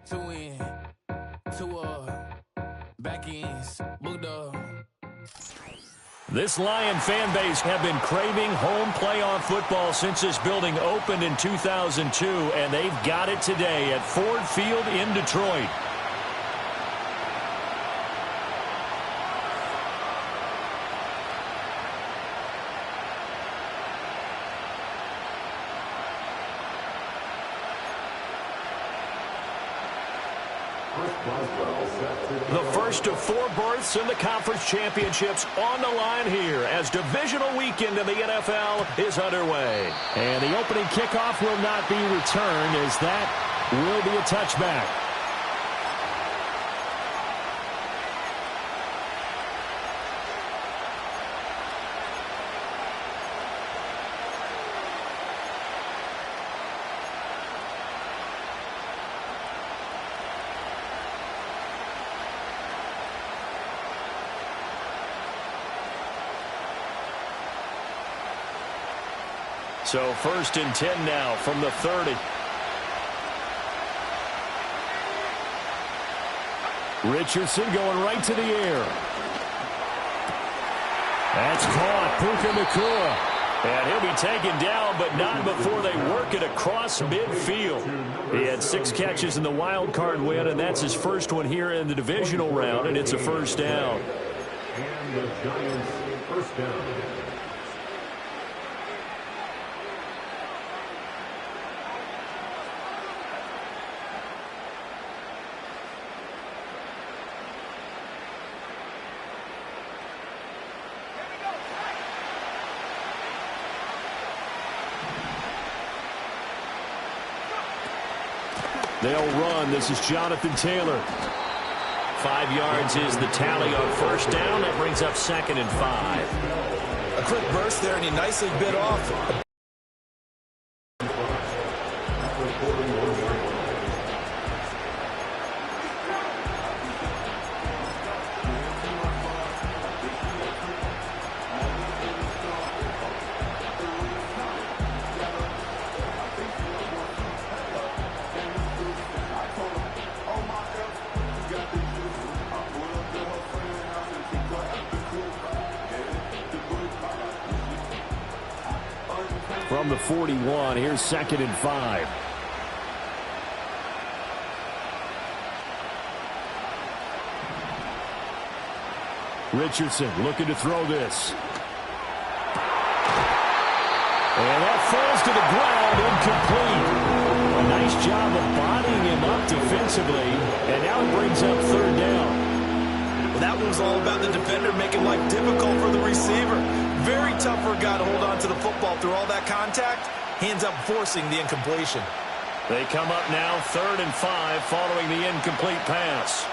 Two in, two back ends, booked up. This Lion fan base have been craving home playoff football since this building opened in 2002, and they've got it today at Ford Field in Detroit. The first of 4 berths in the conference championships on the line here as divisional weekend in the NFL is underway. And the opening kickoff will not be returned as that will be a touchback. So first and 10 now from the 30. Richardson going right to the air. That's caught. Puka Nacua. And he'll be taken down, but not before they work it across midfield. He had 6 catches in the wild card win, and that's his first one here in the divisional round, and it's a first down. And the Giants first down. They'll run. This is Jonathan Taylor. 5 yards is the tally on first down. That brings up 2nd and 5. A quick burst there, and he nicely bit off. From the 41, here's 2nd and 5. Richardson looking to throw this. And that falls to the ground, incomplete. A nice job of bodying him up defensively, and now it brings up 3rd down. Well, that one was all about the defender making life difficult for the receiver. Very tough for a guy to hold on to the football through all that contact. Hands up, forcing the incompletion. They come up now 3rd and 5 following the incomplete pass.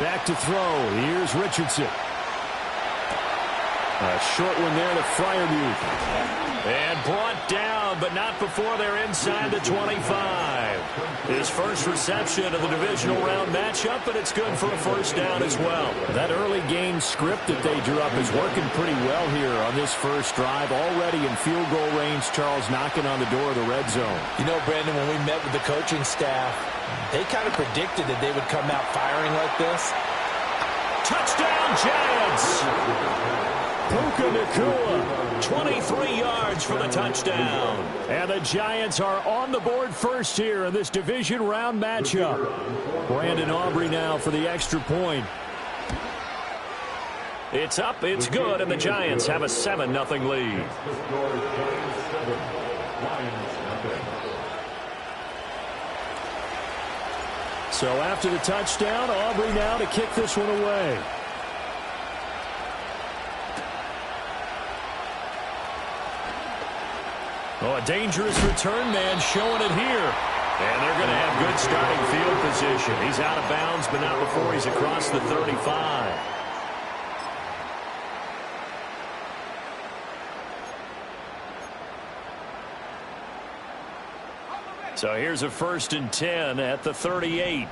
Back to throw. Here's Richardson. A short one there to Freiermuth. And brought down, but not before they're inside the 25. His first reception of the divisional round matchup, but it's good for a first down as well. That early game script that they drew up is working pretty well here on this first drive. Already in field goal range, Charles knocking on the door of the red zone. You know, Brandon, when we met with the coaching staff, they kind of predicted that they would come out firing like this. Touchdown, Giants! Puka Nacua, 23 yards for the touchdown. And the Giants are on the board first here in this division round matchup. Brandon Aubrey now for the extra point. It's up, it's good, and the Giants have a 7-0 lead. So after the touchdown, Aubrey now to kick this one away. Oh, a dangerous return man showing it here. And they're going to have good starting field position. He's out of bounds, but not before he's across the 35. So here's a 1st and 10 at the 38.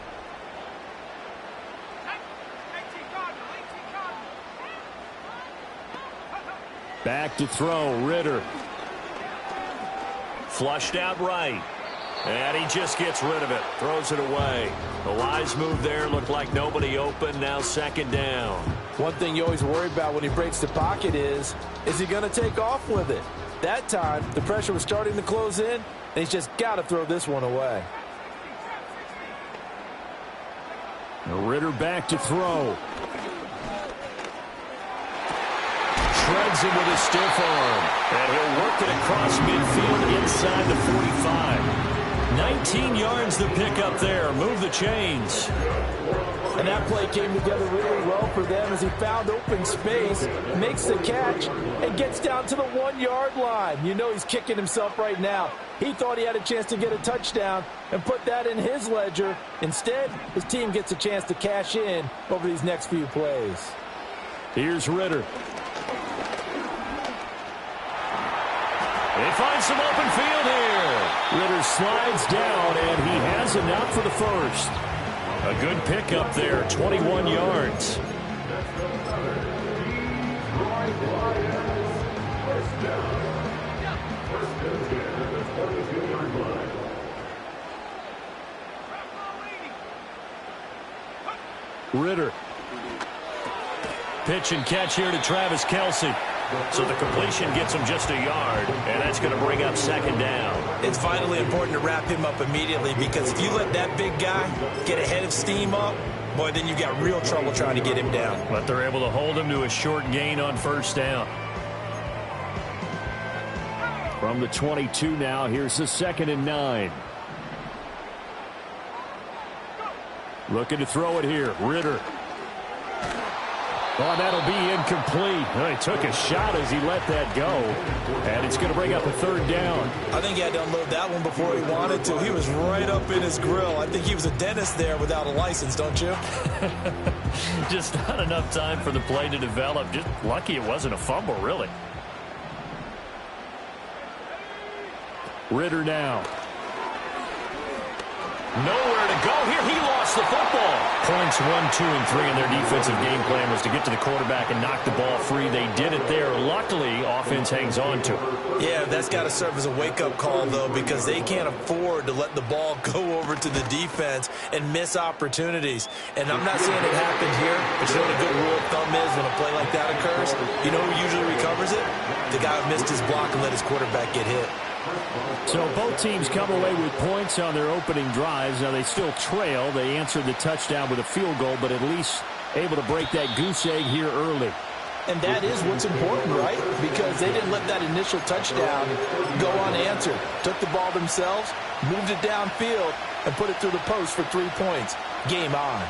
Back to throw, Ritter. flushed out right. And he just gets rid of it. Throws it away. The wise move there. Looked like nobody open. Now second down. One thing you always worry about when he breaks the pocket is he going to take off with it? That time, the pressure was starting to close in, and he's just got to throw this one away. Ritter back to throw. Shreds him with a stiff arm. And he'll work it across midfield inside the 45. 19 yards the pickup there. Move the chains. And that play came together really well for them as he found open space, makes the catch, and gets down to the 1-yard line. You know he's kicking himself right now. He thought he had a chance to get a touchdown and put that in his ledger. Instead, his team gets a chance to cash in over these next few plays. Here's Ritter. They find some open field here. Ritter slides down, and he has it out for the first. A good pickup there, 21 yards. Ritter. Pitch and catch here to Travis Kelce. So the completion gets him just a yard, and that's going to bring up second down. It's vitally important to wrap him up immediately, because if you let that big guy get a head of steam up, boy, then you've got real trouble trying to get him down. But they're able to hold him to a short gain on first down. From the 22 now, here's the 2nd and 9. Looking to throw it here, Ritter. Oh, that'll be incomplete. He took a shot as he let that go. And it's going to bring up a third down. I think he had to unload that one before he wanted to. He was right up in his grill. I think he was a dentist there without a license, don't you? Just not enough time for the play to develop. Just lucky it wasn't a fumble, really. Ritter now. Nowhere to go here. He lost the football. Points 1, 2, and 3 in their defensive game plan was to get to the quarterback and knock the ball free. They did it there. Luckily, offense hangs on to it. Yeah, that's got to serve as a wake-up call, though, because they can't afford to let the ball go over to the defense and miss opportunities. And I'm not saying it happened here, but you know what a good rule of thumb is when a play like that occurs? You know who usually recovers it? The guy who missed his block and let his quarterback get hit. So both teams come away with points on their opening drives. Now they still trail. They answered the touchdown with a field goal, but at least able to break that goose egg here early. And that is what's important, right? Because they didn't let that initial touchdown go unanswered. Took the ball themselves, moved it downfield, and put it through the post for 3 points. Game on.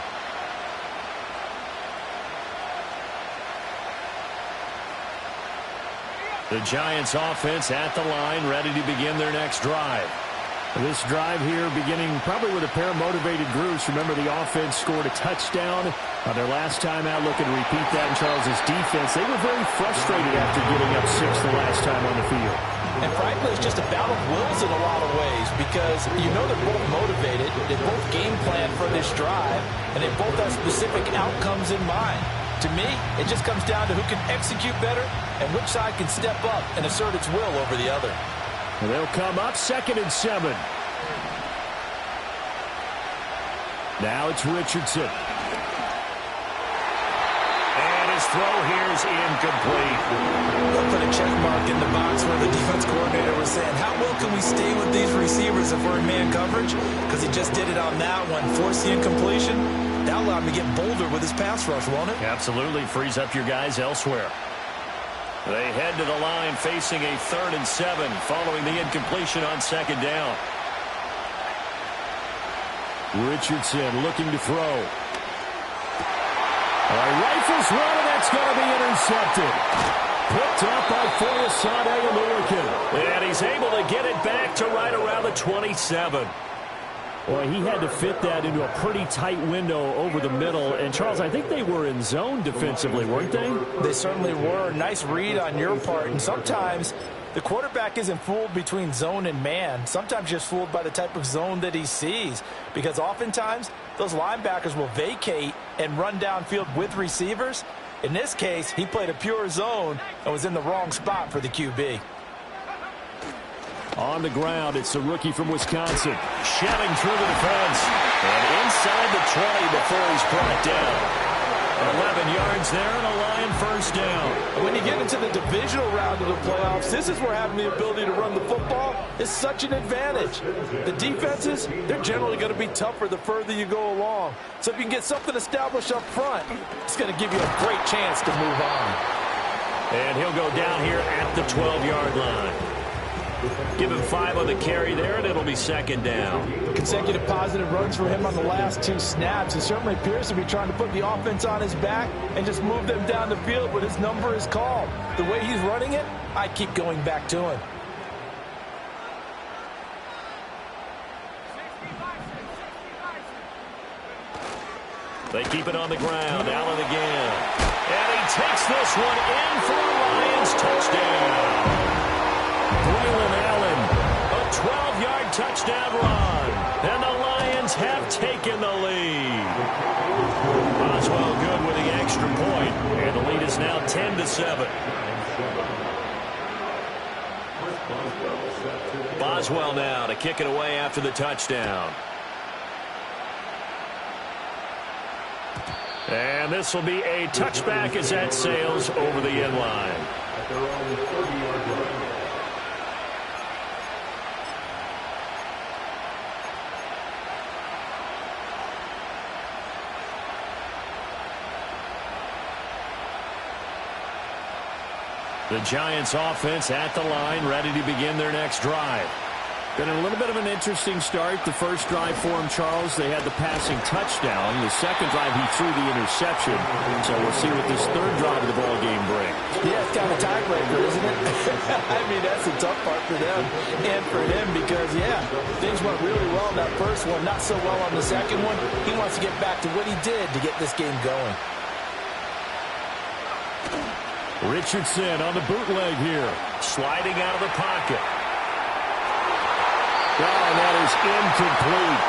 The Giants offense at the line, ready to begin their next drive. This drive here beginning probably with a pair of motivated groups. Remember, the offense scored a touchdown on their last time out. Looking to repeat that in Charles's defense. They were very frustrated after giving up 6 the last time on the field. And frankly, it's just a battle of wills in a lot of ways, because you know they're both motivated, they both game plan for this drive, and they both have specific outcomes in mind. To me, it just comes down to who can execute better and which side can step up and assert its will over the other. And they'll come up 2nd and 7. Now it's Richardson. And his throw here is incomplete. They'll put a check mark in the box where the defense coordinator was saying, how well can we stay with these receivers if we're in man coverage? Because he just did it on that one, forced the incompletion. That'll allow him to get bolder with his pass rush, won't it? Absolutely. Frees up your guys elsewhere. They head to the line facing a 3rd and 7 following the incompletion on 2nd down. Richardson looking to throw. Rifles one, and that's going to be intercepted. Picked up by Foyesade Alurican. And he's able to get it back to right around the 27. Well, he had to fit that into a pretty tight window over the middle. And, Charles, I think they were in zone defensively, weren't they? They certainly were. Nice read on your part. And sometimes the quarterback isn't fooled between zone and man. Sometimes just fooled by the type of zone that he sees. Because oftentimes, those linebackers will vacate and run downfield with receivers. In this case, he played a pure zone and was in the wrong spot for the QB. On the ground, it's the rookie from Wisconsin. Shoving through the defense. And inside the 20 before he's brought down. 11 yards there and a Lion first down. When you get into the divisional round of the playoffs, this is where having the ability to run the football is such an advantage. The defenses, they're generally going to be tougher the further you go along. So if you can get something established up front, it's going to give you a great chance to move on. And he'll go down here at the 12-yard line. Give him 5 on the carry there, and it'll be second down. Consecutive positive runs for him on the last 2 snaps. He certainly appears to be trying to put the offense on his back and just move them down the field, but his number is called. The way he's running it, I keep going back to him. They keep it on the ground. Allen again. And he takes this one in for a Lions touchdown. Braylon Allen, a 12-yard touchdown run. And the Lions have taken the lead. Boswell good with the extra point. And the lead is now 10-7. Boswell now to kick it away after the touchdown. And this will be a touchback as that sails over the end line. At their own 30-yard line. The Giants offense at the line, ready to begin their next drive. Been a little bit of an interesting start. The first drive for him, Charles, they had the passing touchdown. The second drive, he threw the interception. So we'll see what this third drive of the ball game brings. Yeah, it's kind of a tiebreaker, isn't it? I mean, that's the tough part for them and for him because, yeah, things went really well in that first one, not so well on the second one. He wants to get back to what he did to get this game going. Richardson on the bootleg here. Sliding out of the pocket. Oh, that is incomplete.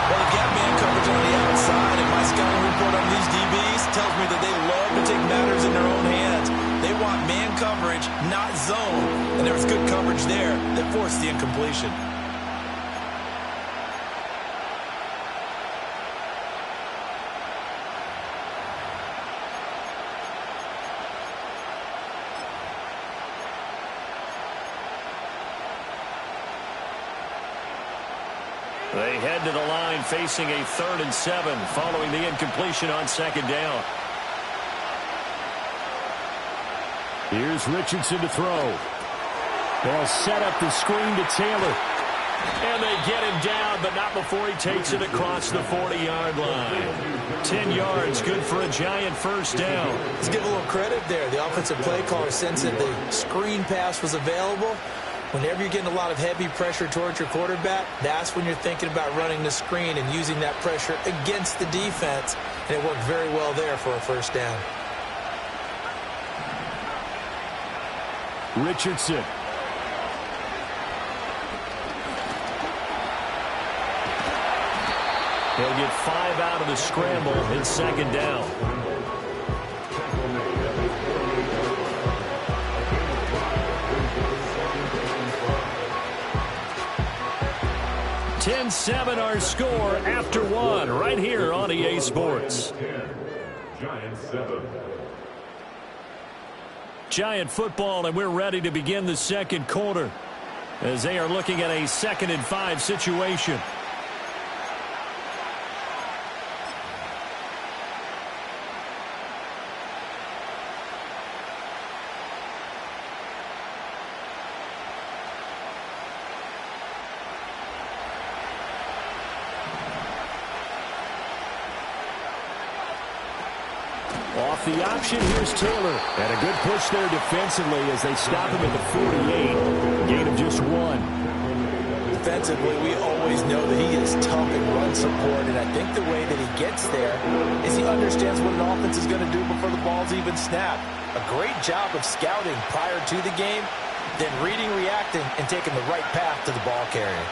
Well, they got man coverage on the outside, and my scouting report on these DBs tells me that they love to take matters in their own hands. They want man coverage, not zone, and there was good coverage there that forced the incompletion. They head to the line facing a 3rd and 7 following the incompletion on second down. Here's Richardson to throw. They'll set up the screen to Taylor. And they get him down, but not before he takes it across the 40-yard line. 10 yards, good for a Giant first down. Let's give a little credit there. The offensive play caller sensed that the screen pass was available. Whenever you're getting a lot of heavy pressure towards your quarterback, that's when you're thinking about running the screen and using that pressure against the defense. And it worked very well there for a first down. Richardson. He'll get 5 out of the scramble in second down. 10-7 our score after 1 right here on EA Sports. Giants 7. Giant football, and we're ready to begin the second quarter as they are looking at a 2nd and 5 situation. Off the option, here's Taylor. And a good push there defensively as they stop him at the 48. Gain of just 1. Defensively, we always know that he is tough in run support, and I think the way that he gets there is he understands what an offense is going to do before the ball's even snapped. A great job of scouting prior to the game, then reading, reacting, and taking the right path to the ball carrier.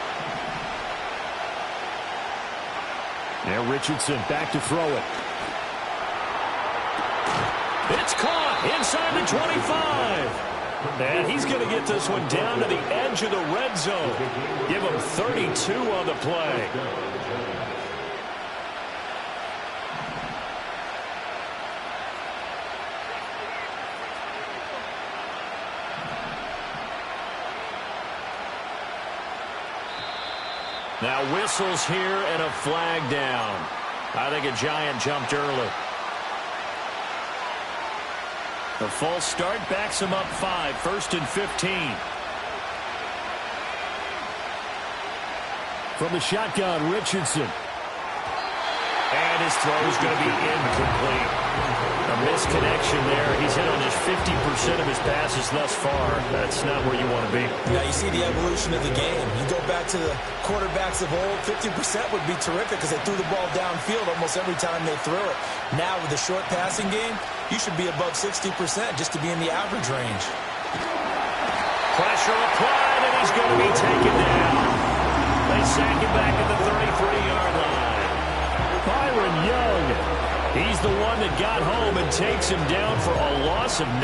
Now Richardson back to throw it. It's caught inside the 25. And he's going to get this one down to the edge of the red zone. Give him 32 on the play. Now whistles here and a flag down. I think a Giant jumped early. The false start backs him up 5, 1st and 15. From the shotgun, Richardson. And his throw is going to be incomplete. A misconnection there. He's hit on just 50% of his passes thus far. That's not where you want to be. Yeah, you see the evolution of the game. You go back to the quarterbacks of old, 50% would be terrific because they threw the ball downfield almost every time they threw it. Now with the short passing game, you should be above 60% just to be in the average range. Pressure applied, and he's going to be taken down. They sack him back at the 33-yard line. Byron Young. He's the one that got home and takes him down for a loss of 9.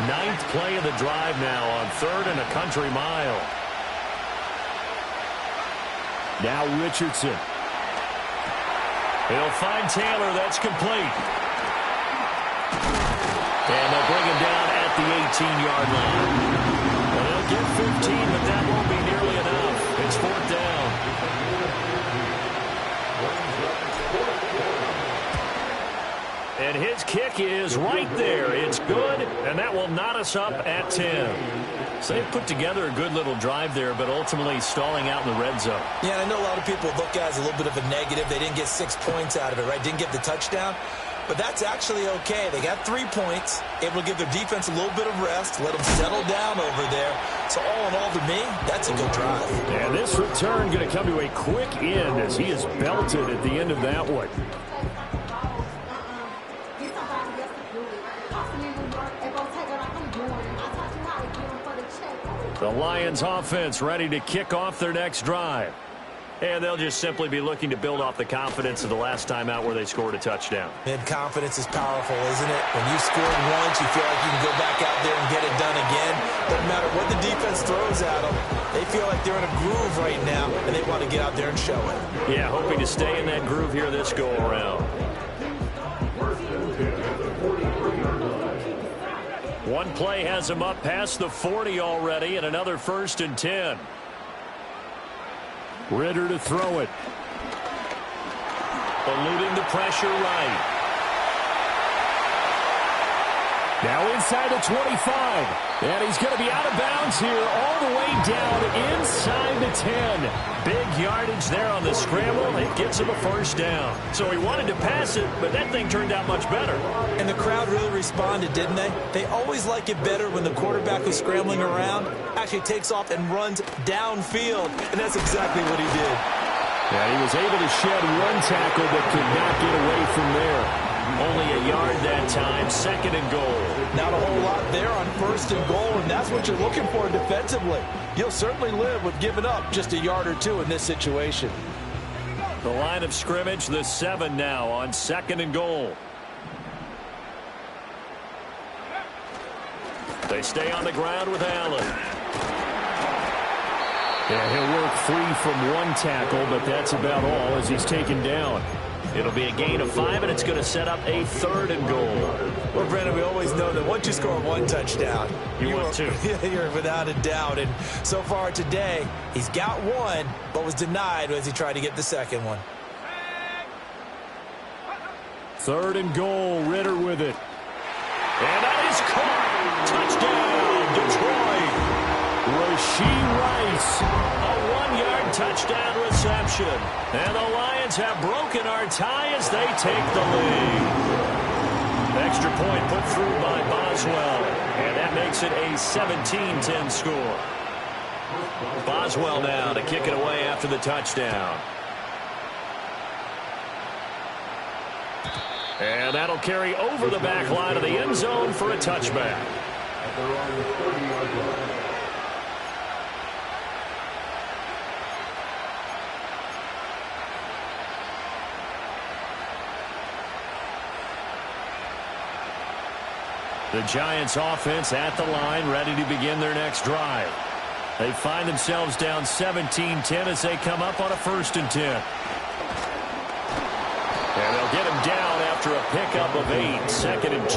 Ninth play of the drive now on 3rd and a country mile. Now Richardson. He'll find Taylor. That's complete. And they'll bring him down at the 18-yard line. Well, they'll get 15, but that won't be nearly enough. It's 4th down. And his kick is right there. It's good, and that will knot us up at 10. So they've put together a good little drive there, but ultimately stalling out in the red zone. Yeah, I know a lot of people look at it as a little bit of a negative. They didn't get 6 points out of it, right? Didn't get the touchdown. But that's actually okay. They got 3 points, able to give their defense a little bit of rest, let them settle down over there. So all in all, to me, that's a good drive. And this return going to come to a quick end as he is belted at the end of that one. The Lions offense ready to kick off their next drive. And they'll just simply be looking to build off the confidence of the last time out where they scored a touchdown. And confidence is powerful, isn't it? When you scored once, you feel like you can go back out there and get it done again. Doesn't matter what the defense throws at them. They feel like they're in a groove right now, and they want to get out there and show it. Yeah, hoping to stay in that groove here this go-around. One play has him up past the 40 already, and another 1st and 10. Ritter to throw it. Eluding the pressure right. Now inside the 25. And he's going to be out of bounds here all the way down inside the 10. Big yardage there on the scramble. It gets him a 1st down. So he wanted to pass it, but that thing turned out much better. And the crowd really responded, didn't they? They always like it better when the quarterback who's scrambling around actually takes off and runs downfield. And that's exactly what he did. Yeah, he was able to shed one tackle but could not get away from there. Only a yard that time, 2nd and goal. Not a whole lot there on 1st and goal, and that's what you're looking for defensively. You'll certainly live with giving up just a yard or 2 in this situation. The line of scrimmage, the 7 now on 2nd and goal. They stay on the ground with Allen. Yeah, he'll work free from one tackle, but that's about all as he's taken down. It'll be a gain of 5, and it's going to set up a 3rd and goal. Well, Brandon, we always know that once you score 1 touchdown, you want 2. You're without a doubt. And so far today, he's got 1, but was denied as he tried to get the 2nd one. 3rd and goal, Ritter with it. And that is caught. Touchdown, Detroit. Rashee Rice. A 1-yard touchdown reception. And the Lions have broken our tie as they take the lead. Extra point put through by Boswell. And that makes it a 17-10 score. Boswell now to kick it away after the touchdown. And that'll carry over the back line of the end zone for a touchback. The Giants offense at the line, ready to begin their next drive. They find themselves down 17-10 as they come up on a 1st and 10. And they'll get him down after a pickup of 8, 2nd and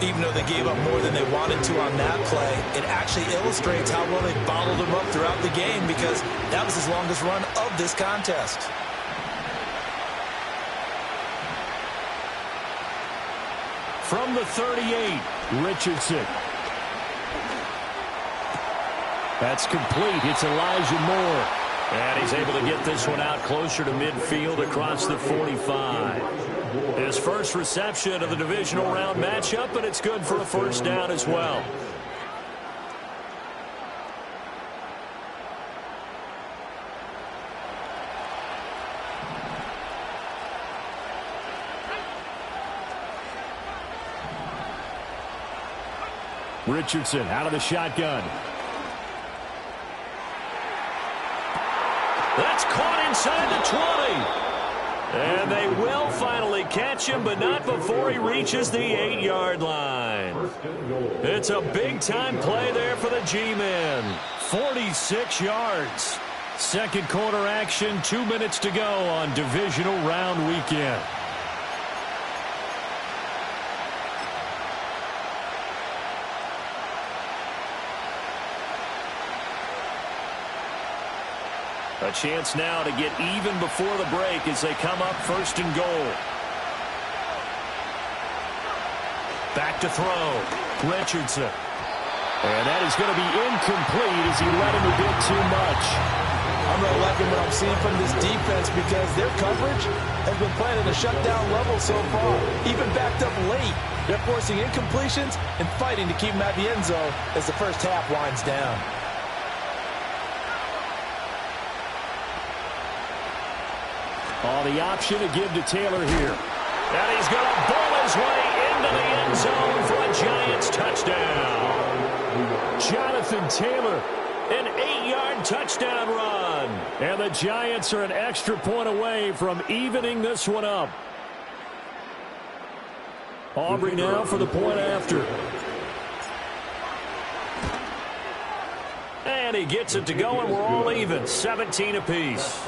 2. Even though they gave up more than they wanted to on that play, it actually illustrates how well they bottled him up throughout the game because that was his longest run of this contest. From the 38, Richardson. That's complete. It's Elijah Moore. And he's able to get this one out closer to midfield across the 45. His first reception of the divisional round matchup, and it's good for a 1st down as well. Richardson out of the shotgun. That's caught inside the 20. And they will finally catch him, but not before he reaches the 8-yard line. It's a big-time play there for the G-men. 46 yards. Second quarter action, 2 minutes to go on divisional round weekend. A chance now to get even before the break as they come up 1st and goal. Back to throw. Richardson. And that is going to be incomplete as he let him a bit too much. I'm really liking what I'm seeing from this defense because their coverage has been playing at a shutdown level so far. Even backed up late. They're forcing incompletions and fighting to keep them at the end zone as the first half winds down. Oh, the option to give to Taylor here. And he's going to bowl his way into the end zone for a Giants touchdown. Jonathan Taylor, an 8-yard touchdown run. And the Giants are an extra point away from evening this one up. Aubrey now for the point after. And he gets it to go, and we're all even. 17 apiece.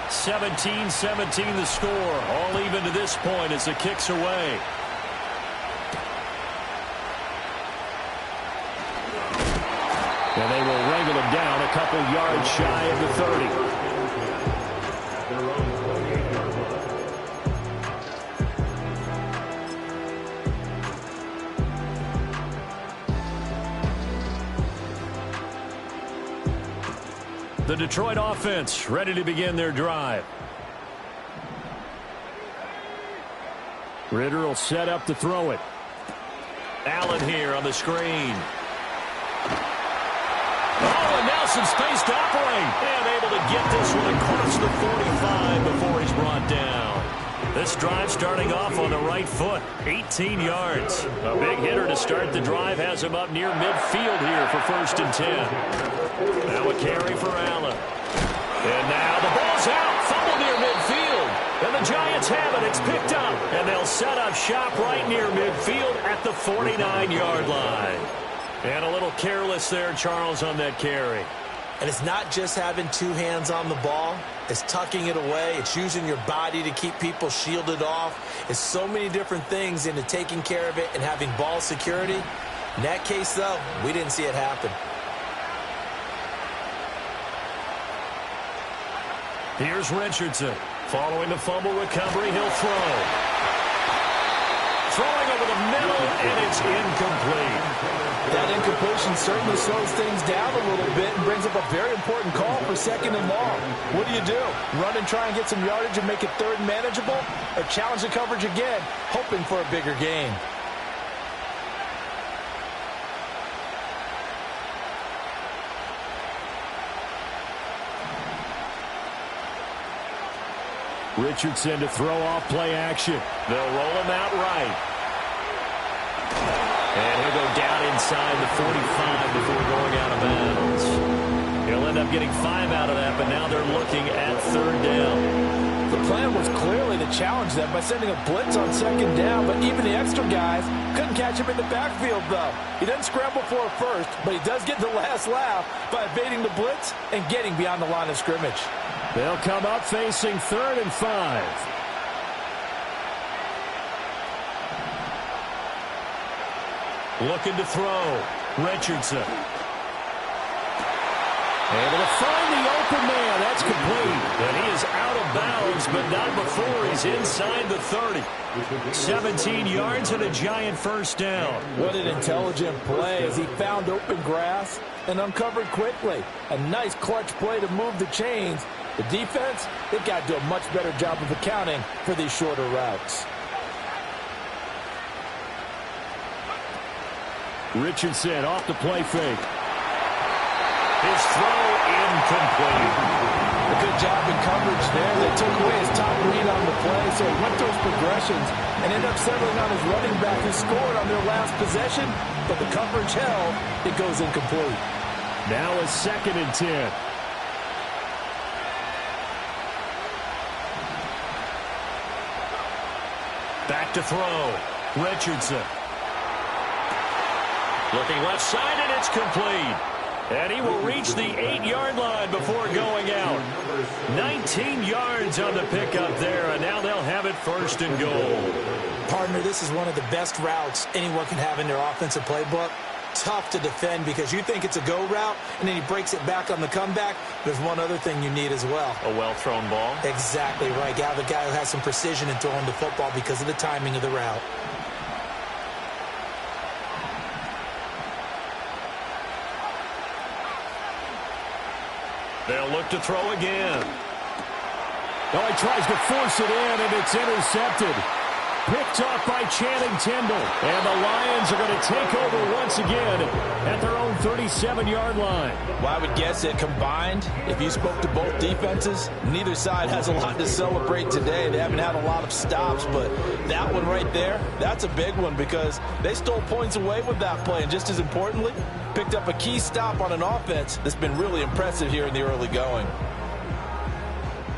17-17 the score. All even to this point as the kick's away. And they will wrangle him down a couple yards shy of the 30. The Detroit offense ready to begin their drive. Ritter will set up to throw it. Allen here on the screen. Oh, and now some space to operate. And able to get this one across the 45 before he's brought down. This drive starting off on the right foot. 18 yards. A big hitter to start the drive has him up near midfield here for 1st and 10. Now a carry for Allen. And now the ball's out. Fumble near midfield. And the Giants have it. It's picked up. And they'll set up shop right near midfield at the 49-yard line. And a little careless there, Charles, on that carry. And it's not just having two hands on the ball. It's tucking it away. It's using your body to keep people shielded off. It's so many different things into taking care of it and having ball security. In that case, though, we didn't see it happen. Here's Richardson. Following the fumble recovery, he'll throw. Throwing over the middle, and it's incomplete. That incompletion certainly slows things down a little bit and brings up a very important call for 2nd and long. What do? Run and try and get some yardage and make it 3rd and manageable? Or challenge the coverage again, hoping for a bigger gain? Richardson to throw off play action. They'll roll him out right. And he'll go down inside the 45 before going out of bounds. They'll end up getting 5 out of that, but now they're looking at third down. The plan was clearly to challenge them by sending a blitz on second down, but even the extra guys couldn't catch him in the backfield, though. He doesn't scramble for a first, but he does get the last laugh by evading the blitz and getting beyond the line of scrimmage. They'll come up facing 3rd and 5. Looking to throw. Richardson. Able to find the open man. That's complete. And he is out of bounds, but not before he's inside the 30. 17 yards and a Giant first down. What an intelligent play as he found open grass and uncovered quickly. A nice clutch play to move the chains. The defense, they've got to do a much better job of accounting for these shorter routes. Richardson off the play fake. His throw incomplete. A good job in coverage there. They took away his top read on the play, so he went through his progressions and ended up settling on his running back who scored on their last possession, but the coverage held. It goes incomplete. Now a 2nd and 10. Back to throw. Richardson. Looking left side, and it's complete. And he will reach the 8-yard line before going out. 19 yards on the pickup there, and now they'll have it 1st and goal. Partner, this is one of the best routes anyone can have in their offensive playbook. Tough to defend because you think it's a go route, and then he breaks it back on the comeback. There's one other thing you need as well. A well-thrown ball? Exactly right. You have a guy who has some precision in throwing the football because of the timing of the route. They'll look to throw again. Oh, he tries to force it in, and it's intercepted. Picked off by Channing Tindall. And the Lions are going to take over once again at their own 37-yard line. Well, I would guess that combined, if you spoke to both defenses, neither side has a lot to celebrate today. They haven't had a lot of stops, but that one right there, that's a big one because they stole points away with that play. And just as importantly, picked up a key stop on an offense that's been really impressive here in the early going.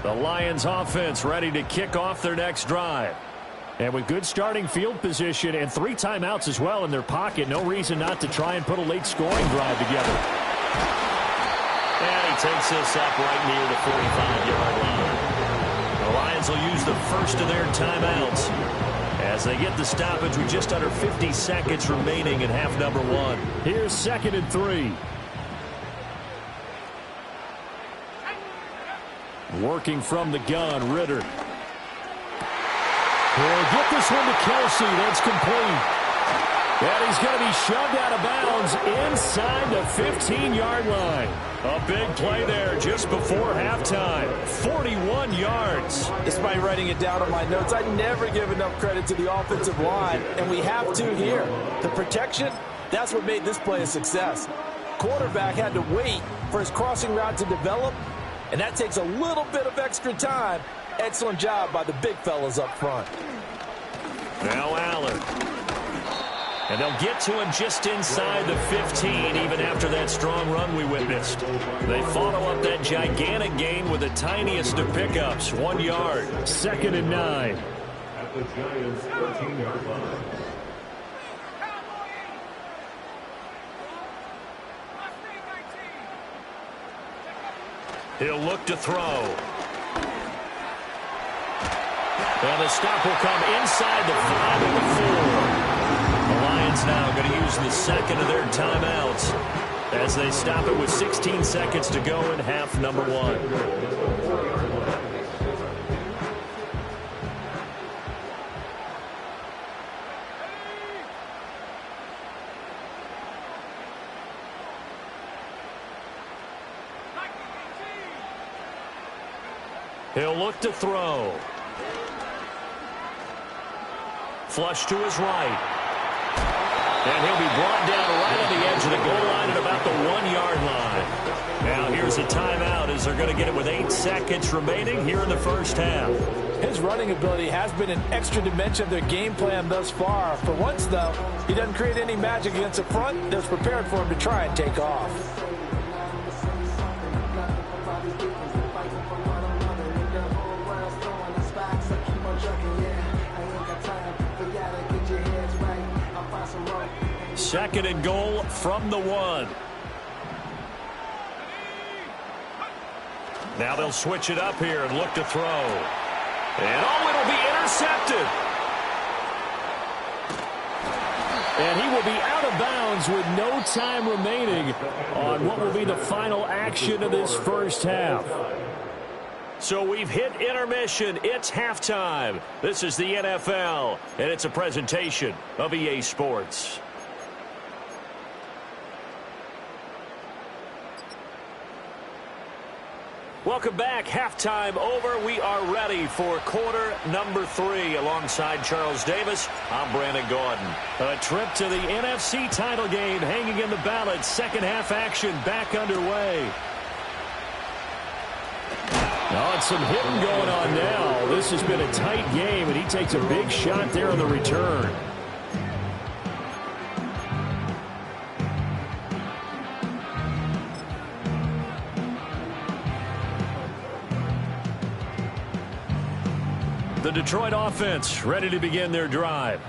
The Lions offense ready to kick off their next drive. And with good starting field position and 3 timeouts as well in their pocket, no reason not to try and put a late scoring drive together. And he takes this up right near the 45-yard line. The Lions will use the first of their timeouts as they get the stoppage with just under 50 seconds remaining in half number 1. Here's 2nd and 3. Working from the gun, Ritter. He'll get this one to Kelsey. That's complete. And he's going to be shoved out of bounds inside the 15-yard line. A big play there just before halftime. 41 yards. Despite writing it down on my notes, I never give enough credit to the offensive line, and we have to here. The protection, that's what made this play a success. Quarterback had to wait for his crossing route to develop, and that takes a little bit of extra time. Excellent job by the big fellas up front. Now Allen. And they'll get to him just inside the 15, even after that strong run we witnessed. They follow up that gigantic gain with the tiniest of pickups, 1 yard. 2nd and 9. At the Giants' 13-yard line. He'll look to throw. And the stop will come inside the 5 and the 4. The Lions now going to use the second of their timeouts as they stop it with 16 seconds to go in half number 1. He'll look to throw. Flush to his right. And he'll be brought down right on the edge of the goal line at about the 1-yard line. Now here's a timeout as they're going to get it with 8 seconds remaining here in the first half. His running ability has been an extra dimension of their game plan thus far. For once, though, he doesn't create any magic against the front that's prepared for him to try and take off. second and goal from the 1. Now they'll switch it up here and look to throw. And it'll be intercepted. And he will be out of bounds with no time remaining on what will be the final action of this first half. So we've hit intermission. It's halftime. This is the NFL, and it's a presentation of EA Sports. Welcome back. Halftime over. We are ready for quarter number 3. Alongside Charles Davis, I'm Brandon Gordon. A trip to the NFC title game hanging in the balance. Second half action back underway. Oh, and some hitting going on now. This has been a tight game, and he takes a big shot there on the return. The Detroit offense ready to begin their drive.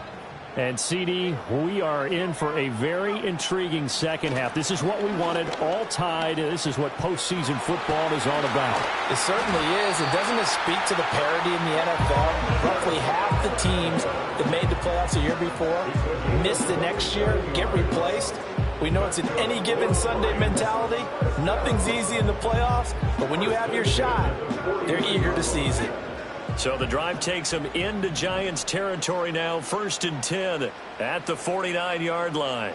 And, CD, we are in for a very intriguing second half. This is what we wanted, all tied. This is what postseason football is all about. It certainly is. And doesn't it speak to the parity in the NFL? Roughly half the teams that made the playoffs a year before miss the next year, get replaced. We know it's an any given Sunday mentality. Nothing's easy in the playoffs, but when you have your shot, they're eager to seize it. So the drive takes them into Giants territory now. 1st and 10 at the 49-yard line.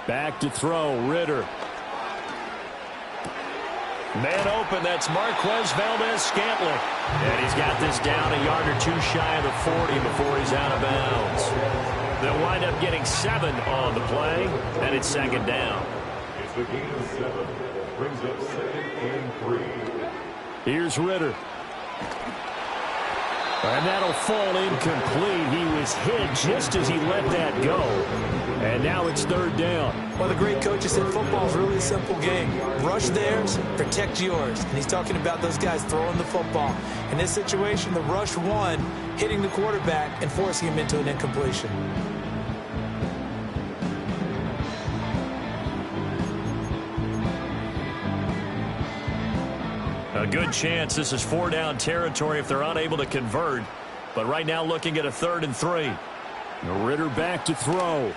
Back to throw, Ritter. Man open, that's Marquez Valdez-Scantling. And he's got this down a yard or 2 shy of the 40 before he's out of bounds. They'll wind up getting 7 on the play, and it's 2nd down. The gain of 7 brings up 2nd and 3. Here's Ritter. And that'll fall incomplete. He was hit just as he let that go. And now it's 3rd down. Well, the great coach said football is really a simple game. Rush theirs, protect yours. And he's talking about those guys throwing the football. In this situation, the rush one, hitting the quarterback and forcing him into an incompletion. A good chance this is 4-down territory if they're unable to convert. But right now looking at a 3rd and 3. Ritter back to throw.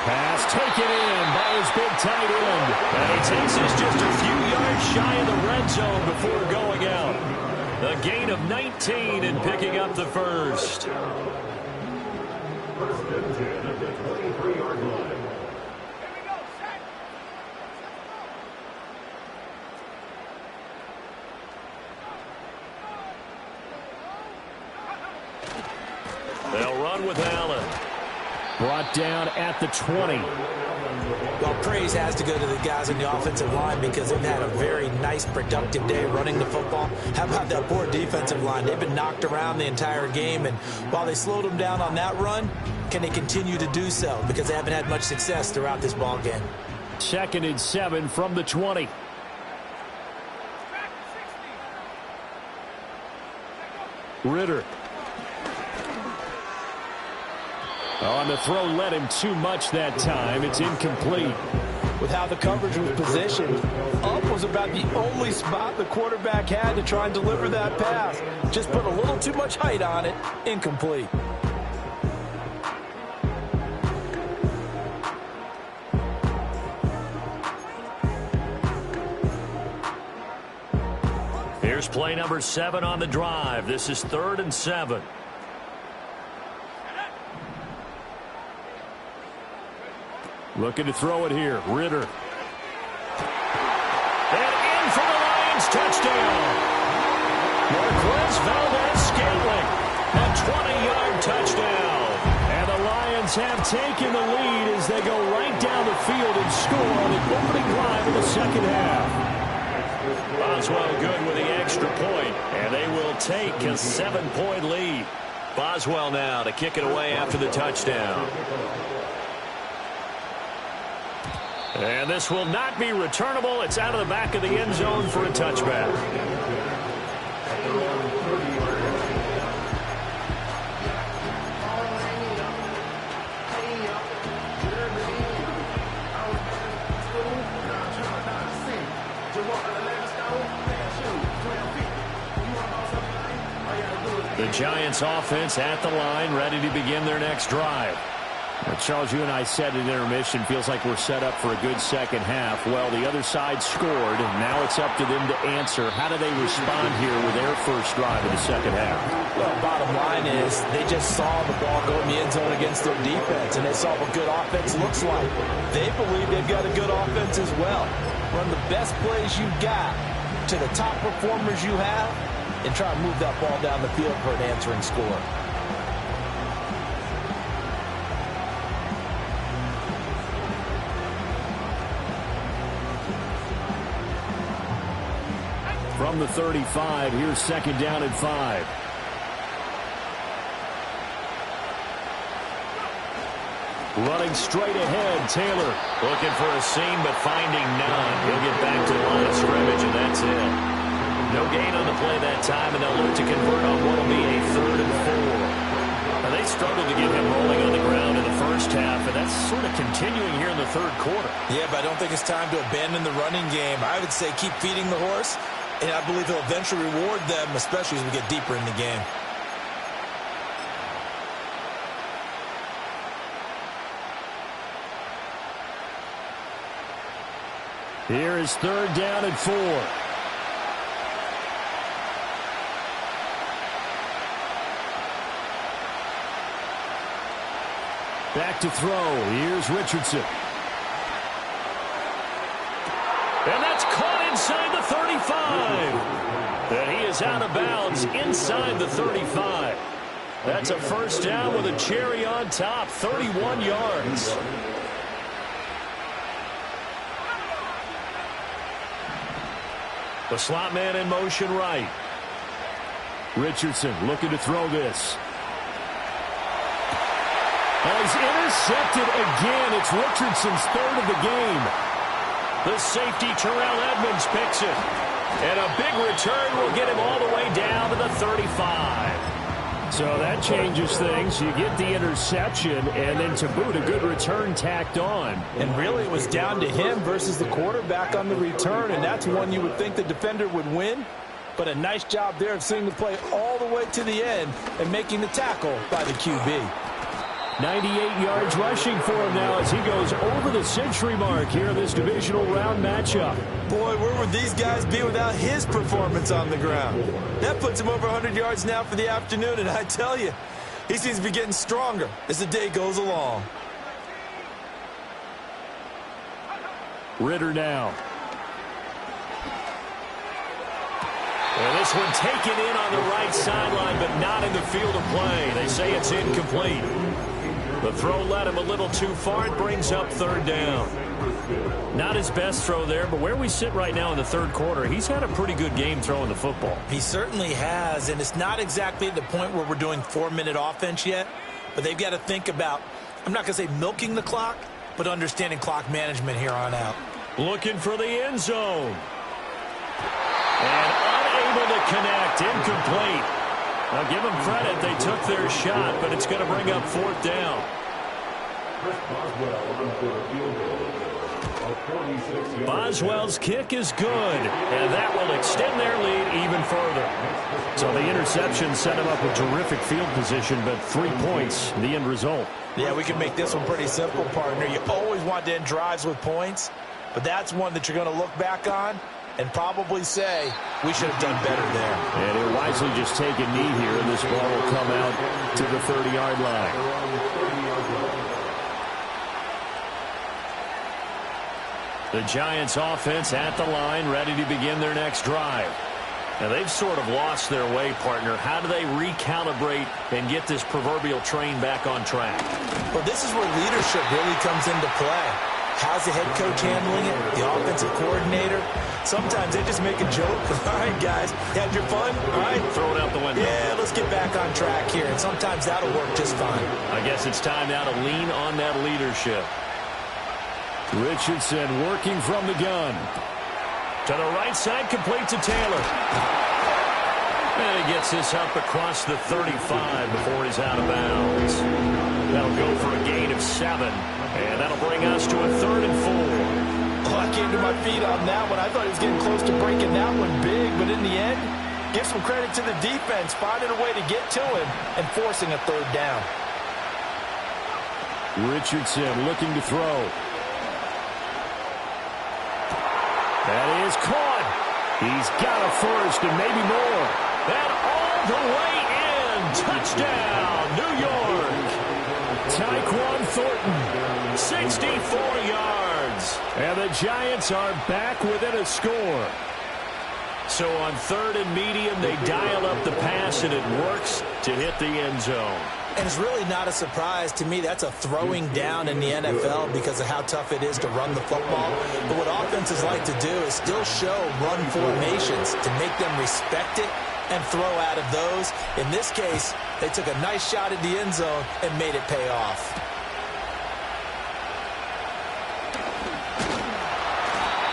Pass taken in by his big tight end. And he takes us just a few yards shy of the red zone before going out. A gain of 19 and picking up the first. 1st and 10 at the 23-yard line. They'll run with Allen. Brought down at the 20. Well, praise has to go to the guys on the offensive line because they've had a very nice, productive day running the football. How about that poor defensive line? They've been knocked around the entire game, and while they slowed them down on that run, can they continue to do so? Because they haven't had much success throughout this ball game. 2nd and 7 from the 20. Ritter. On the throw, led him too much that time. It's incomplete. With how the coverage was positioned, up was about the only spot the quarterback had to try and deliver that pass. Just put a little too much height on it. Incomplete. Here's play number 7 on the drive. This is 3rd and 7. Looking to throw it here. Ritter. And in for the Lions touchdown. Marquez Valdez-Scantling. A 20-yard touchdown. And the Lions have taken the lead as they go right down the field and score on the opening drive of the second half. Boswell good with the extra point, and they will take a 7-point lead. Boswell now to kick it away after the touchdown. And this will not be returnable. It's out of the back of the end zone for a touchback. Giants offense at the line, ready to begin their next drive. Well, Charles, you and I said at intermission, feels like we're set up for a good second half. Well, the other side scored, and now it's up to them to answer. How do they respond here with their first drive of the second half? Well, bottom line is they just saw the ball go in the end zone against their defense, and they saw what good offense looks like. They believe they've got a good offense as well. Run the best plays you've got to the top performers you have, and try to move that ball down the field for an answering score. From the 35, here's second down and 5. Running straight ahead, Taylor. Looking for a seam, but finding none. He'll get back to the line of scrimmage, and that's it. No gain on the play that time, and they'll look to convert on what will be a 3rd and 4. Now, they struggled to get him rolling on the ground in the first half, and that's sort of continuing here in the third quarter. Yeah, but I don't think it's time to abandon the running game. I would say keep feeding the horse, and I believe he'll eventually reward them, especially as we get deeper in the game. Here is 3rd down and 4. Back to throw. Here's Richardson. And that's caught inside the 35. And he is out of bounds inside the 35. That's a first down with a cherry on top, 31 yards. The slot man in motion right. Richardson looking to throw this. Oh, he's intercepted again. It's Richardson's 3rd of the game. The safety, Terrell Edmonds, picks it. And a big return will get him all the way down to the 35. So that changes things. You get the interception, and then to boot, a good return tacked on. And really, it was down to him versus the quarterback on the return, and that's one you would think the defender would win. But a nice job there of seeing the play all the way to the end and making the tackle by the QB. 98 yards rushing for him now as he goes over the century mark here in this divisional round matchup. Boy, where would these guys be without his performance on the ground? That puts him over 100 yards now for the afternoon, and I tell you, he seems to be getting stronger as the day goes along. Ritter now. And this one taken in on the right sideline, but not in the field of play. They say it's incomplete. The throw led him a little too far. It brings up 3rd down. Not his best throw there, but where we sit right now in the third quarter, he's had a pretty good game throwing the football. He certainly has, and it's not exactly the point where we're doing 4-minute offense yet, but they've got to think about, I'm not going to say milking the clock, but understanding clock management here on out. Looking for the end zone. And unable to connect, incomplete. Now give them credit, they took their shot, but it's going to bring up 4th down. Boswell's kick is good, and that will extend their lead even further. So the interception set him up with terrific field position, but 3 points, the end result. Yeah, we can make this one pretty simple, partner. You always want to end drives with points, but that's one that you're going to look back on and probably say, we should have done better there. And he'll wisely just take a knee here, and this ball will come out to the 30-yard line. The Giants offense at the line, ready to begin their next drive. Now, they've sort of lost their way, partner. How do they recalibrate and get this proverbial train back on track? Well, this is where leadership really comes into play. How's the head coach handling it? The offensive coordinator? Sometimes they just make a joke. All right, guys, you had your fun? All right. Throw it out the window. Yeah, let's get back on track here. And sometimes that'll work just fine. I guess it's time now to lean on that leadership. Richardson working from the gun. To the right side, complete to Taylor. And he gets this up across the 35 before he's out of bounds. That'll go for a gain of 7. And that'll bring us to a 3rd and 4. Oh, I came to my feet on that one. I thought he was getting close to breaking that one big, but in the end, Give some credit to the defense, finding a way to get to him and forcing a third down. Richardson looking to throw. That is caught. He's got a first and maybe more. And all the way in. Touchdown, New York. Tyquan Thornton, 64 yards. And the Giants are back within a score. So on 3rd and medium, they dial up the pass, and it works to hit the end zone. And it's really not a surprise to me. That's a throwing down in the NFL because of how tough it is to run the football. But what offenses like to do is still show run formations to make them respect it and throw out of those. In this case, they took a nice shot at the end zone and made it pay off.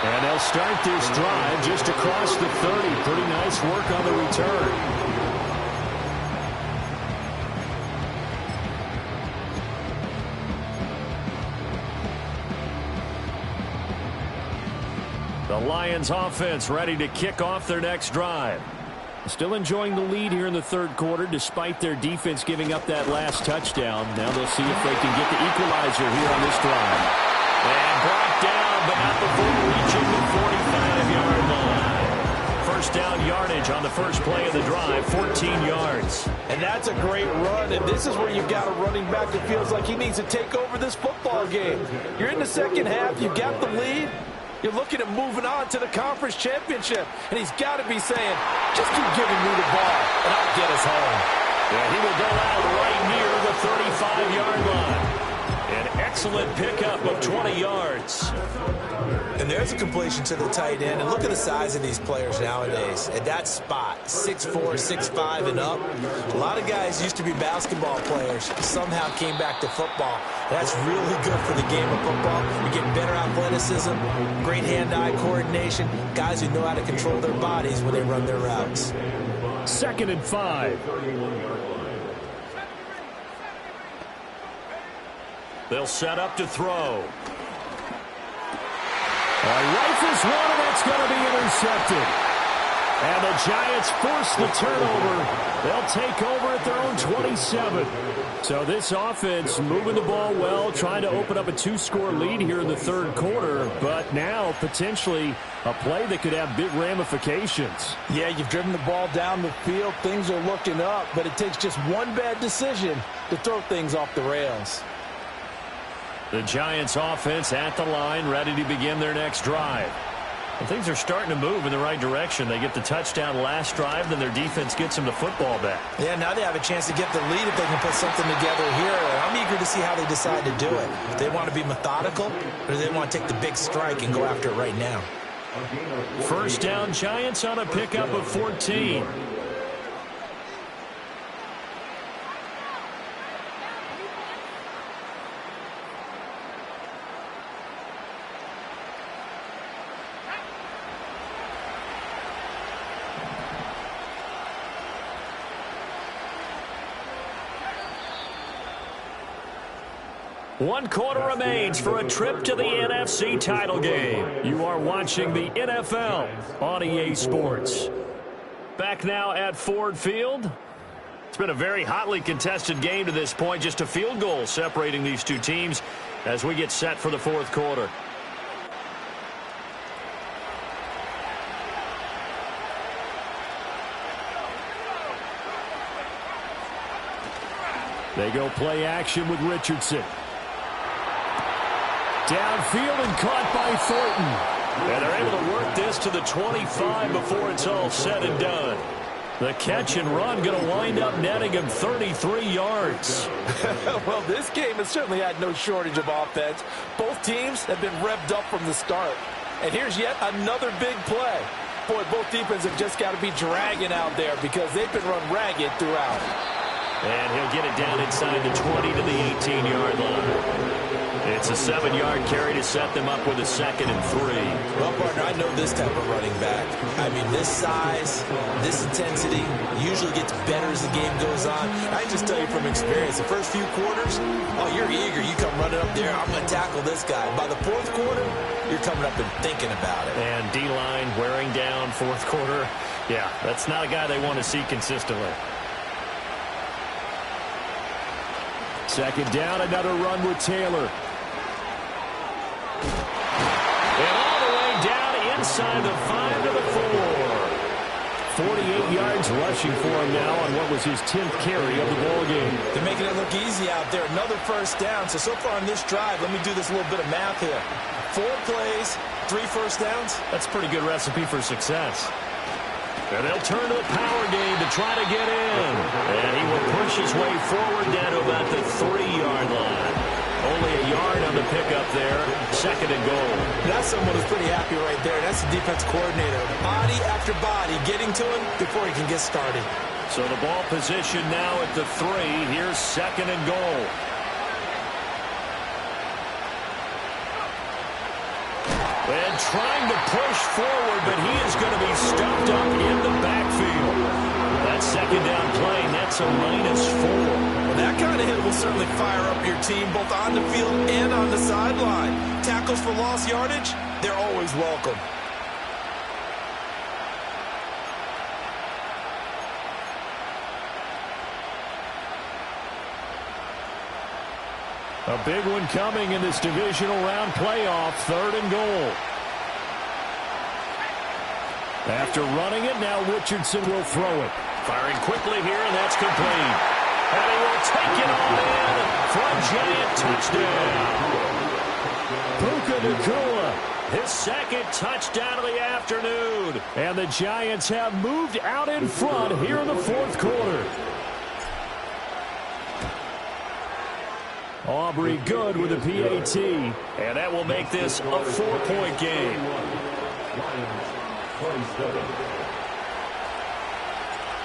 And they'll start this drive just across the 30. Pretty nice work on the return. The Lions offense ready to kick off their next drive. Still enjoying the lead here in the third quarter despite their defense giving up that last touchdown. Now they'll see if they can get the equalizer here on this drive. And brought down, but not before reaching the 45-yard line. First down yardage on the first play of the drive, 14 yards. And that's a great run, and this is where you've got a running back that feels like he needs to take over this football game. You're in the second half, you got the lead. You're looking at moving on to the conference championship, and he's got to be saying, just keep giving me the ball, and I'll get us home. Yeah, he will go out right near the 35-yard line. An excellent pickup of 20 yards. And there's a completion to the tight end. And look at the size of these players nowadays. At that spot, 6'4", 6'5", and up. A lot of guys used to be basketball players. Somehow came back to football. That's really good for the game of football. You're getting better athleticism, great hand-eye coordination, guys who know how to control their bodies when they run their routes. 2nd and 5. They'll set up to throw. Rifles one, and that's going to be intercepted. And the Giants force the turnover. They'll take over at their own 27. So this offense moving the ball well, trying to open up a 2-score lead here in the third quarter. But now potentially a play that could have big ramifications. Yeah, you've driven the ball down the field. Things are looking up, but it takes just one bad decision to throw things off the rails. The Giants offense at the line, ready to begin their next drive. And things are starting to move in the right direction. They get the touchdown last drive, then their defense gets them the football back. Yeah, now they have a chance to get the lead if they can put something together here. And I'm eager to see how they decide to do it. Do they want to be methodical, or do they want to take the big strike and go after it right now? First down, Giants on a pickup of 14. One quarter remains for a trip to the NFC title game. You are watching the NFL on EA Sports. Back now at Ford Field. It's been a very hotly contested game to this point. Just a field goal separating these two teams as we get set for the fourth quarter. They go play action with Richardson. Downfield and caught by Thornton. And they're able to work this to the 25 before it's all said and done. The catch and run going to wind up netting him 33 yards. Well, this game has certainly had no shortage of offense. Both teams have been revved up from the start. And here's yet another big play. Boy, both defenses have just got to be dragging out there because they've been run ragged throughout. And he'll get it down inside the 20 to the 18-yard line. It's a 7-yard carry to set them up with a 2nd and 3. Well, partner, I know this type of running back. I mean, this size, this intensity usually gets better as the game goes on. I can just tell you from experience, the first few quarters, oh, you're eager. You come running up there, I'm going to tackle this guy. By the 4th quarter, you're coming up and thinking about it. And D-line wearing down 4th quarter. Yeah, that's not a guy they want to see consistently. 2nd down, another run with Taylor. And all the way down inside the 5 to the 4. 48 yards rushing for him now on what was his 10th carry of the ball game. They're making it look easy out there. Another 1st down. So far on this drive, let me do this little bit of math here. 4 plays, 3 1st downs. That's a pretty good recipe for success. And they'll turn to the power game to try to get in. And he will push his way forward down to about the 3-yard line. Only a yard on the pickup there. 2nd and goal. That's someone who's pretty happy right there. That's the defense coordinator. Body after body getting to him before he can get started. So the ball position now at the 3. Here's 2nd and goal. And trying to push forward, but he is going to be stuffed up in the backfield. That 2nd down play, that's a -4. Well, that kind of hit will certainly fire up your team, both on the field and on the sideline. Tackles for lost yardage, they're always welcome. A big one coming in this divisional round playoff. 3rd and goal. After running it, now Richardson will throw it. Firing quickly here, and that's complete. And he will take it all in for a giant touchdown. Puka Nacua, His 2nd touchdown of the afternoon. and the Giants have moved out in front here in the 4th quarter. Aubrey good with a PAT. And that will make this a 4-point game.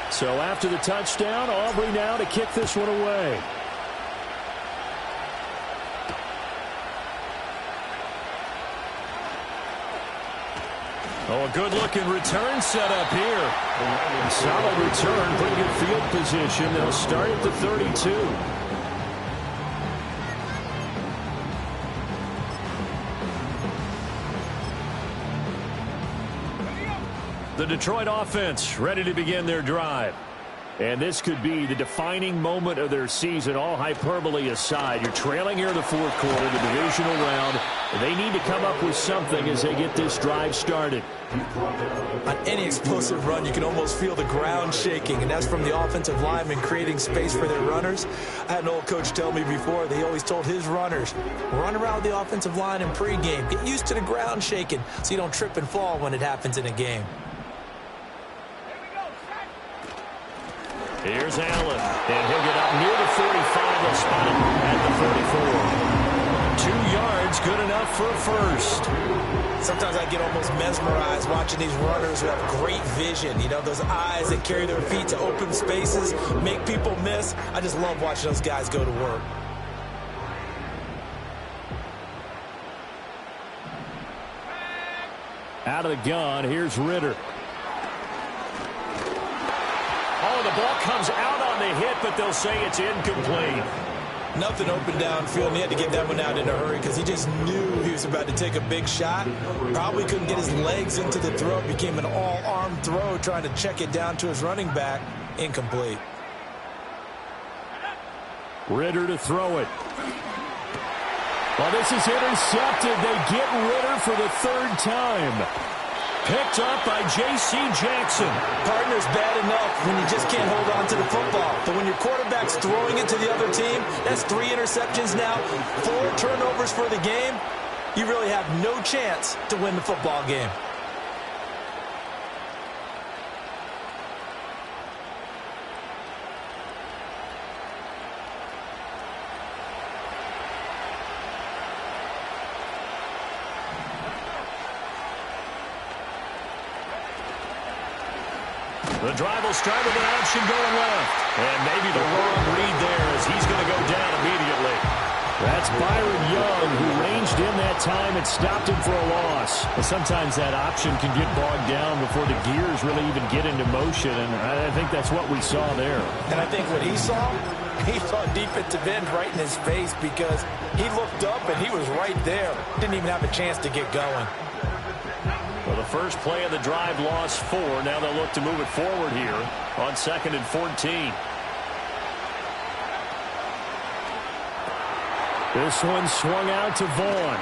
So after the touchdown, Aubrey now to kick this one away. Oh, a good-looking return set up here. Solid return, pretty good field position. They'll start at the 32. The Detroit offense ready to begin their drive. And this could be the defining moment of their season, all hyperbole aside. You're trailing here in the 4th quarter, the divisional round. They need to come up with something as they get this drive started. On any explosive run, you can almost feel the ground shaking, and that's from the offensive linemen creating space for their runners. I had an old coach tell me before, they always told his runners, run around the offensive line in pregame. Get used to the ground shaking so you don't trip and fall when it happens in a game. Here's Allen, and he'll get up near the 45. They'll spot him at the 44. 2 yards, good enough for a 1st. Sometimes I get almost mesmerized watching these runners who have great vision. You know, those eyes that carry their feet to open spaces, make people miss. I just love watching those guys go to work. Out of the gun, here's Ritter. Oh, the ball comes out on the hit, but they'll say it's incomplete. Nothing open downfield, and he had to get that one out in a hurry because he just knew he was about to take a big shot. Probably couldn't get his legs into the throw. It became an all-arm throw trying to check it down to his running back. Incomplete. Ritter to throw it. Well, this is intercepted. They get Ritter for the 3rd time. Picked up by J.C. Jackson. Partner's bad enough when you just can't hold on to the football. But when your quarterback's throwing it to the other team, that's 3 interceptions now, 4 turnovers for the game. You really have no chance to win the football game. The drive will start with an option going left. And maybe the wrong read there as he's going to go down immediately. That's Byron Young, who ranged in that time and stopped him for a loss. Well, sometimes that option can get bogged down before the gears really even get into motion, and I think that's what we saw there. And I think what he saw defensive end right in his face, because he looked up and he was right there. Didn't even have a chance to get going. Well, the first play of the drive lost 4. Now they'll look to move it forward here on 2nd and 14. This one swung out to Vaughn.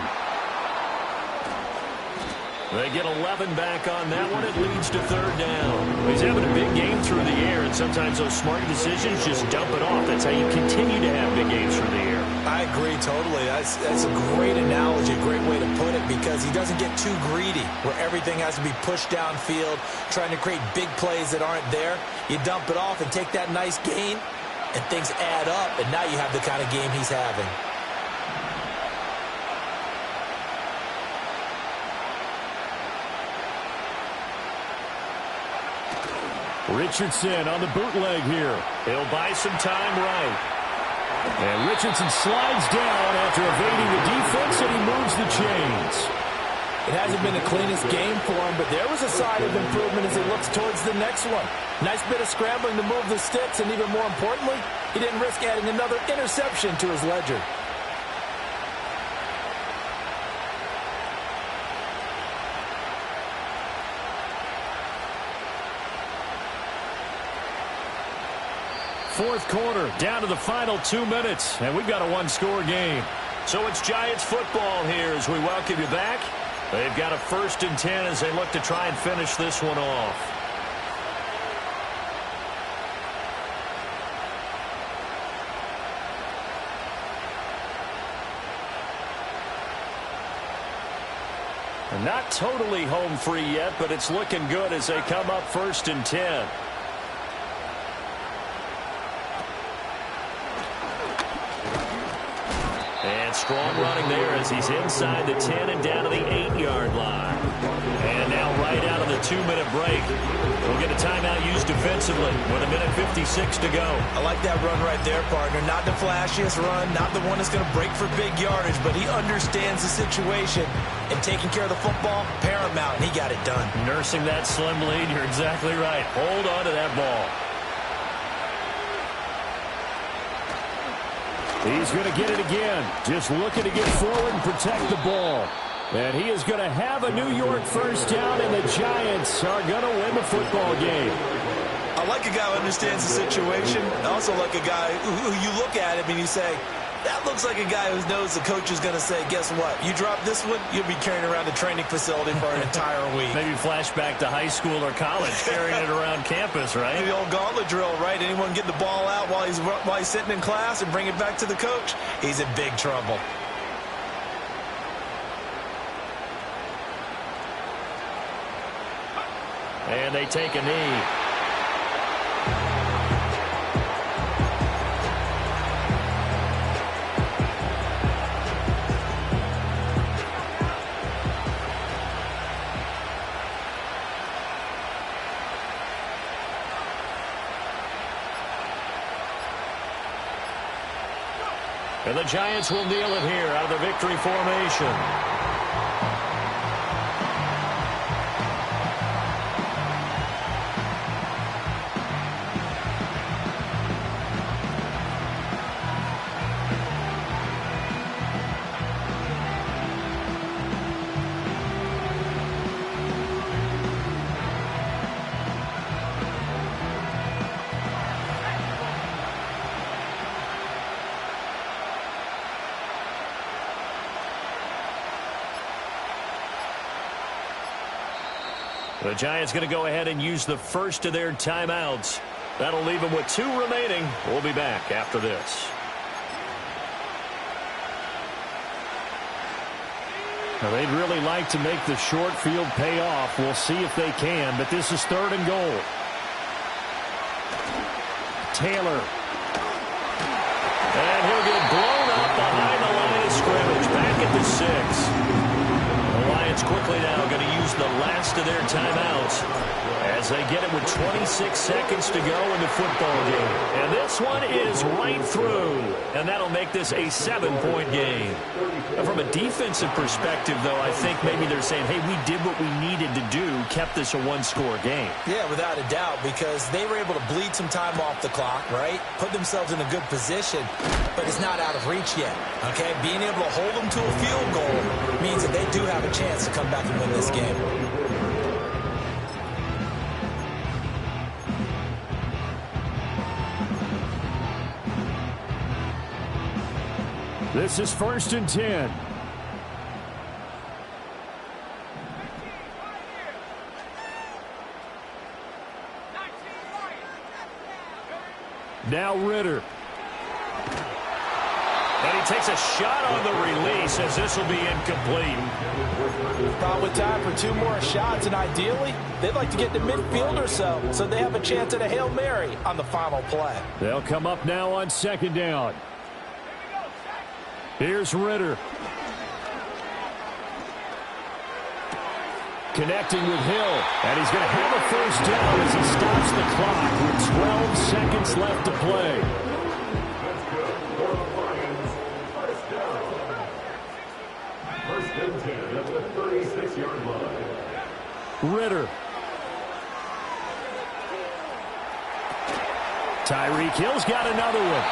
They get 11 back on that one. It leads to 3rd down. He's having a big game through the air, and sometimes those smart decisions just dump it off. That's how you continue to have big games through the air. I agree totally. That's a great analogy, a great way to put it, because he doesn't get too greedy where everything has to be pushed downfield, trying to create big plays that aren't there. You dump it off and take that nice gain, and things add up, and now you have the kind of game he's having. Richardson on the bootleg here. He'll buy some time right. And Richardson slides down after evading the defense, and he moves the chains. It hasn't been the cleanest game for him, but there was a sign of improvement as he looks towards the next one. Nice bit of scrambling to move the sticks, and even more importantly, he didn't risk adding another interception to his ledger. Fourth quarter, down to the final 2 minutes, and we've got a one-score game. So it's Giants football here as we welcome you back. They've got a 1st and 10 as they look to try and finish this one off. Not totally home free yet, but it's looking good as they come up 1st and 10. And strong running there as he's inside the 10 and down to the 8-yard line. And now right out of the 2-minute break, we'll get a timeout used defensively with 1:56 to go. I like that run right there, partner. Not the flashiest run, not the one that's going to break for big yardage, but he understands the situation, and taking care of the football, paramount, and he got it done. Nursing that slim lead, you're exactly right. Hold on to that ball. He's going to get it again. Just looking to get forward and protect the ball. And he is going to have a New York 1st down, and the Giants are going to win the football game. I like a guy who understands the situation. I also like a guy who you look at him and you say, that looks like a guy who knows the coach is going to say, guess what? You drop this one, you'll be carrying around a training facility for an entire week. Maybe flashback to high school or college, carrying it around campus, right? The old gauntlet drill, right? Anyone get the ball out while he's sitting in class and bring it back to the coach? He's in big trouble. And they take a knee. And the Giants will kneel it here out of the victory formation. The Giants going to go ahead and use the first of their timeouts. That'll leave them with 2 remaining. We'll be back after this. Now, they'd really like to make the short field pay off. We'll see if they can, but this is 3rd and goal. Taylor. And he'll get blown up behind the line of scrimmage. Back at the 6. The Lions quickly now going to use the last of their timeouts as they get it with 26 seconds to go in the football game. And this one is right through, and that'll make this a 7-point game. And from a defensive perspective, though, I think maybe they're saying, hey, we did what we needed to do, kept this a one-score game. Yeah, without a doubt, because they were able to bleed some time off the clock, right? Put themselves in a good position, but it's not out of reach yet, okay? Being able to hold them to a field goal means that they do have a chance to come back and win this game. This is 1st and 10. Now Ritter. And he takes a shot on the release as this will be incomplete. Probably time for 2 more shots, and ideally, they'd like to get to midfield or so they have a chance at a Hail Mary on the final play. They'll come up now on 2nd down. Here's Ritter. Connecting with Hill, and he's going to have a 1st down as he stops the clock with 12 seconds left to play. First and 10 at the 36-yard line. Ritter. Tyreek Hill's got another one.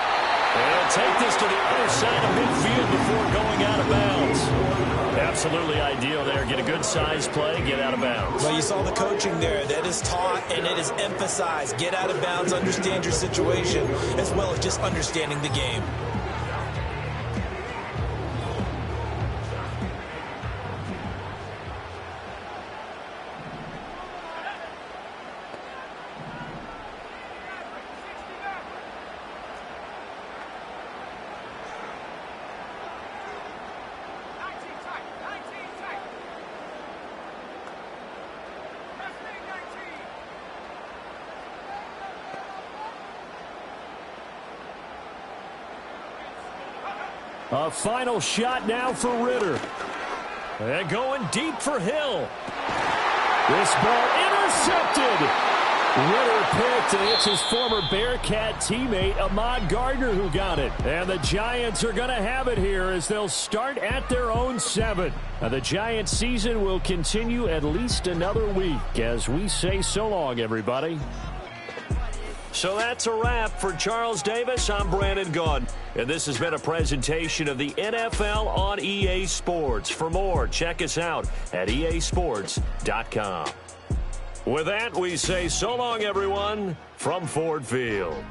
They'll take this to the other side of midfield before going out of bounds. Absolutely ideal there. Get a good-sized play, get out of bounds. Well, you saw the coaching there. That is taught and it is emphasized. Get out of bounds, understand your situation, as well as just understanding the game. A final shot now for Ritter. And going deep for Hill. This ball intercepted. Ritter picked, and it's his former Bearcat teammate, Ahmad Gardner, who got it. And the Giants are going to have it here as they'll start at their own 7. Now, the Giants season will continue at least another week as we say so long, everybody. So that's a wrap for Charles Davis. I'm Brandon Gaudin, and this has been a presentation of the NFL on EA Sports. For more, check us out at easports.com. With that, we say so long, everyone, from Ford Field.